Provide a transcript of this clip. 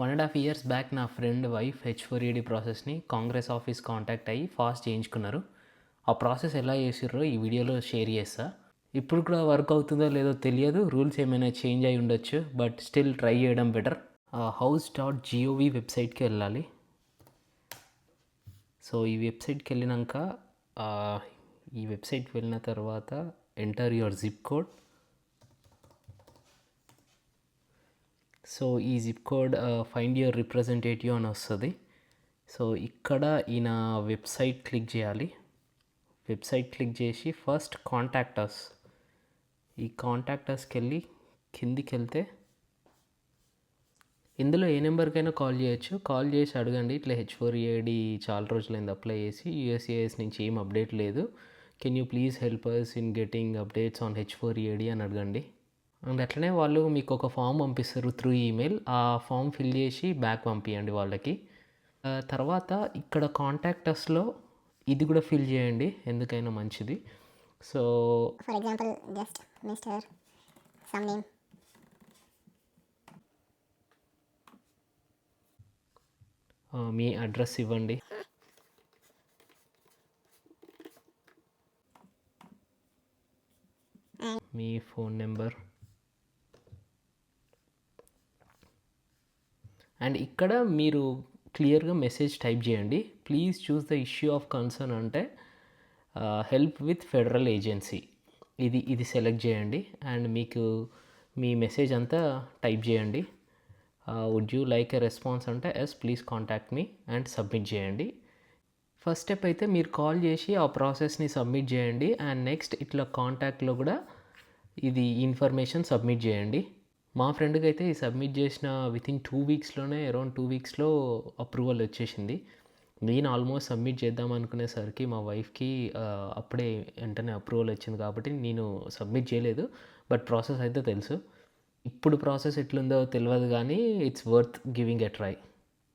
1.5 years back నా friend wife H4ED ప్రాసెస్ని Congress office contact అయ్యి ఫాస్ట్ చేయించుకున్నారు. ఆ ప్రాసెస్ ఎలా చేసిర్రో ఈ వీడియోలో షేర్ చేస్తా. ఇప్పుడు కూడా వర్క్ అవుతుందో లేదో తెలియదు, రూల్స్ ఏమైనా చేంజ్ అయి ఉండొచ్చు, బట్ స్టిల్ ట్రై చేయడం బెటర్. house.gov వెబ్సైట్కి వెళ్ళాలి. సో ఈ వెబ్సైట్కి వెళ్ళినాక ఈ వెబ్సైట్కి వెళ్ళిన తర్వాత enter your zip code. So ఈ zip code find your representative అని వస్తుంది. సో ఇక్కడ ఈయన వెబ్సైట్ క్లిక్ చేయాలి. వెబ్సైట్ క్లిక్ చేసి ఫస్ట్ కాంటాక్ట్ అస్, ఈ కాంటాక్ట్ అస్కి వెళ్ళి కిందికి వెళ్తే ఇందులో ఏ నెంబర్కైనా కాల్ చేయొచ్చు. కాల్ చేసి అడగండి, ఇట్లా H4EAD చాలా రోజులైంది అప్లై చేసి, USCIS నుంచి ఏం అప్డేట్ లేదు, can you please help us in getting updates on H4EAD అని అడగండి. అండ్ అట్లనే వాళ్ళు మీకు ఒక ఫామ్ పంపిస్తారు త్రూ ఈమెయిల్. ఆ ఫామ్ ఫిల్ చేసి బ్యాక్ పంపించండి వాళ్ళకి. తర్వాత ఇక్కడ కాంటాక్ట్ అస్లో ఇది కూడా ఫిల్ చేయండి, ఎందుకైనా మంచిది. So for example just mister some name. మీ అడ్రస్ ఇవ్వండి. మీ ఫోన్ నెంబర్. అండ్ ఇక్కడ మీరు క్లియర్గా మెసేజ్ టైప్ చేయండి. Please choose the issue of concern అంటే హెల్ప్ విత్ ఫెడరల్ ఏజెన్సీ, ఇది సెలెక్ట్ చేయండి. అండ్ మీకు మీ మెసేజ్ అంతా టైప్ చేయండి. Would you like a response అంటే yes please contact me and submit చేయండి. ఫస్ట్ స్టెప్ అయితే మీరు కాల్ చేసి ఆ ప్రాసెస్ని సబ్మిట్ చేయండి. అండ్ నెక్స్ట్ ఇట్లా కాంటాక్ట్లో కూడా ఇది ఇన్ఫర్మేషన్ సబ్మిట్ చేయండి. మా ఫ్రెండ్కి అయితే ఈ సబ్మిట్ చేసిన వితిన్ 2 వీక్స్లోనే, అరౌండ్ 2 వీక్స్లో అప్రూవల్ వచ్చేసింది. నేను ఆల్మోస్ట్ సబ్మిట్ చేద్దాం అనుకునేసరికి మా వైఫ్కి అప్పుడే వెంటనే అప్రూవల్ వచ్చింది కాబట్టి నేను సబ్మిట్ చేయలేదు. బట్ ప్రాసెస్ అయితే తెలుసు. ఇప్పుడు ప్రాసెస్ ఎట్లుందో తెలియదు, కానీ it's worth giving a try.